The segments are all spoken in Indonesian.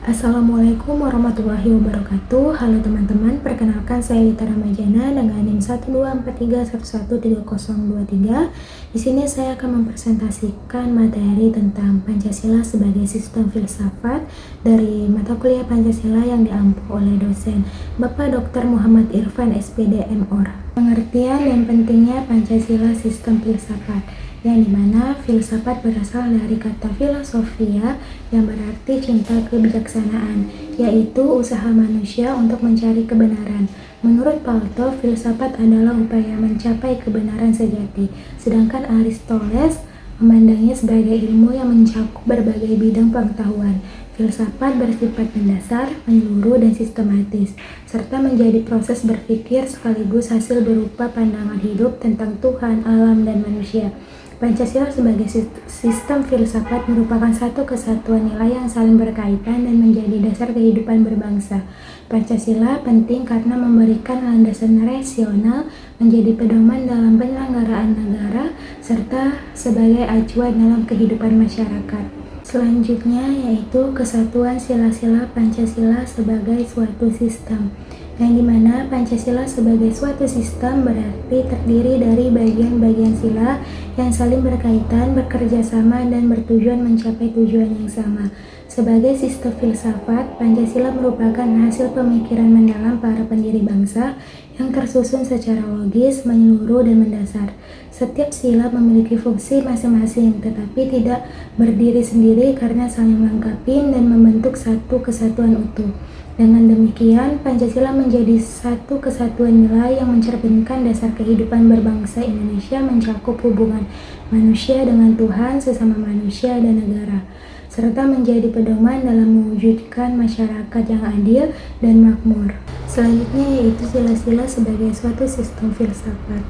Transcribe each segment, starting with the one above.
Assalamualaikum warahmatullahi wabarakatuh. Halo teman-teman, perkenalkan saya Lita Ramajana dengan NIM 12431113023. Di sini saya akan mempresentasikan materi tentang Pancasila sebagai sistem filsafat dari mata kuliah Pancasila yang diampu oleh dosen Bapak Dr. Muhammad Irfan SPD MOr. Pengertian dan pentingnya Pancasila sistem filsafat, yang dimana filsafat berasal dari kata filosofia yang berarti cinta kebijaksanaan, yaitu usaha manusia untuk mencari kebenaran. Menurut Plato, filsafat adalah upaya mencapai kebenaran sejati, sedangkan Aristoteles memandangnya sebagai ilmu yang mencakup berbagai bidang pengetahuan. Filsafat bersifat mendasar, menyeluruh, dan sistematis, serta menjadi proses berpikir sekaligus hasil berupa pandangan hidup tentang Tuhan, alam, dan manusia. Pancasila sebagai sistem filsafat merupakan satu kesatuan nilai yang saling berkaitan dan menjadi dasar kehidupan berbangsa. Pancasila penting karena memberikan landasan rasional, menjadi pedoman dalam penyelenggaraan negara, serta sebagai acuan dalam kehidupan masyarakat. Selanjutnya yaitu kesatuan sila-sila Pancasila sebagai suatu sistem, yang dimana Pancasila sebagai suatu sistem berarti terdiri dari bagian-bagian sila yang saling berkaitan, bekerja sama, dan bertujuan mencapai tujuan yang sama. Sebagai sistem filsafat, Pancasila merupakan hasil pemikiran mendalam para pendiri bangsa yang tersusun secara logis, menyeluruh, dan mendasar. Setiap sila memiliki fungsi masing-masing, tetapi tidak berdiri sendiri karena saling melengkapi dan membentuk satu kesatuan utuh. Dengan demikian, Pancasila menjadi satu kesatuan nilai yang mencerminkan dasar kehidupan berbangsa Indonesia, mencakup hubungan manusia dengan Tuhan, sesama manusia, dan negara, serta menjadi pedoman dalam mewujudkan masyarakat yang adil dan makmur. Selanjutnya yaitu sila-sila sebagai suatu sistem filsafat.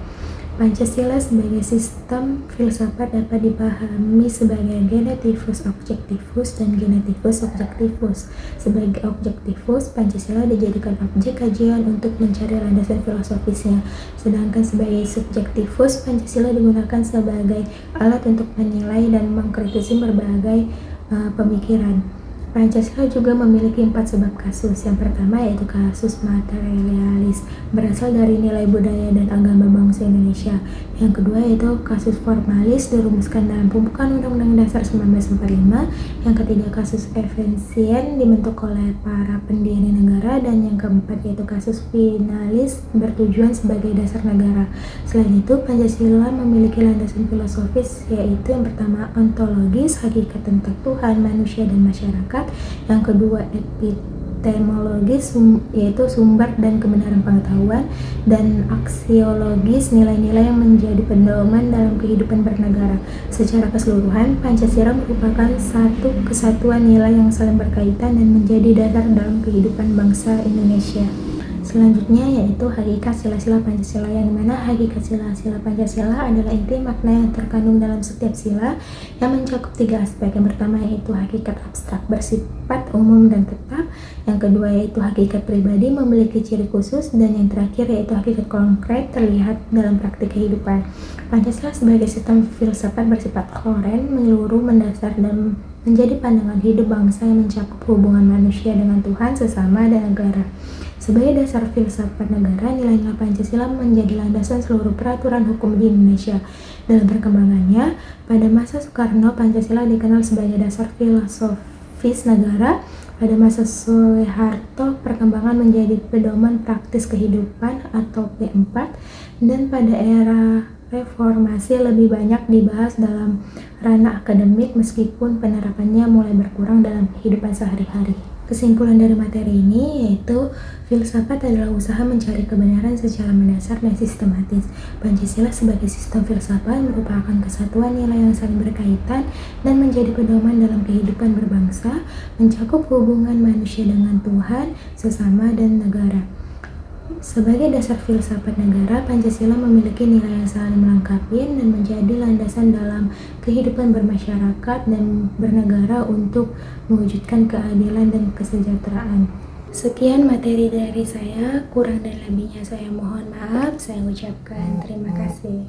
Pancasila sebagai sistem filsafat dapat dipahami sebagai genetivus objektivus dan genetivus subjektivus. Sebagai objektivus, Pancasila dijadikan objek kajian untuk mencari landasan filosofisnya, sedangkan sebagai subjektivus, Pancasila digunakan sebagai alat untuk menilai dan mengkritisi berbagai pemikiran. Pancasila juga memiliki 4 sebab kasus. Yang pertama yaitu kasus materialis, berasal dari nilai budaya dan agama bangsa Indonesia. Yang kedua yaitu kasus formalis, dirumuskan dalam pembukaan Undang-Undang Dasar 1945. Yang ketiga kasus efisien, dibentuk oleh para pendiri negara. Dan yang keempat yaitu kasus finalis, bertujuan sebagai dasar negara. Selain itu, Pancasila memiliki landasan filosofis, yaitu yang pertama ontologis, hakikat tentang Tuhan, manusia, dan masyarakat. Yang kedua epistemologis, yaitu sumber dan kebenaran pengetahuan. Dan aksiologis, nilai-nilai yang menjadi pedoman dalam kehidupan bernegara. Secara keseluruhan, Pancasila merupakan satu kesatuan nilai yang saling berkaitan dan menjadi dasar dalam kehidupan bangsa Indonesia. Selanjutnya yaitu hakikat sila-sila Pancasila, yang dimana hakikat sila-sila Pancasila adalah inti makna yang terkandung dalam setiap sila yang mencakup 3 aspek. Yang pertama yaitu hakikat abstrak, bersifat umum dan tetap. Yang kedua yaitu hakikat pribadi, memiliki ciri khusus. Dan yang terakhir yaitu hakikat konkret, terlihat dalam praktik kehidupan. Pancasila sebagai sistem filsafat bersifat koren, menyeluruh, mendasar, dan menjadi pandangan hidup bangsa yang mencakup hubungan manusia dengan Tuhan, sesama, dan negara. Sebagai dasar filsafat negara, nilai-nilai Pancasila menjadi landasan seluruh peraturan hukum di Indonesia. Dalam perkembangannya, pada masa Soekarno, Pancasila dikenal sebagai dasar filosofis negara. Pada masa Soeharto, perkembangan menjadi pedoman praktis kehidupan atau P4. Dan pada era reformasi lebih banyak dibahas dalam ranah akademik, meskipun penerapannya mulai berkurang dalam kehidupan sehari-hari. Kesimpulan dari materi ini yaitu filsafat adalah usaha mencari kebenaran secara mendasar dan sistematis. Pancasila sebagai sistem filsafat merupakan kesatuan nilai yang saling berkaitan dan menjadi pedoman dalam kehidupan berbangsa, mencakup hubungan manusia dengan Tuhan, sesama, dan negara. Sebagai dasar filsafat negara, Pancasila memiliki nilai yang saling melengkapi dan menjadi landasan dalam kehidupan bermasyarakat dan bernegara untuk mewujudkan keadilan dan kesejahteraan. Sekian materi dari saya, kurang dan lebihnya saya mohon maaf. Saya ucapkan terima kasih.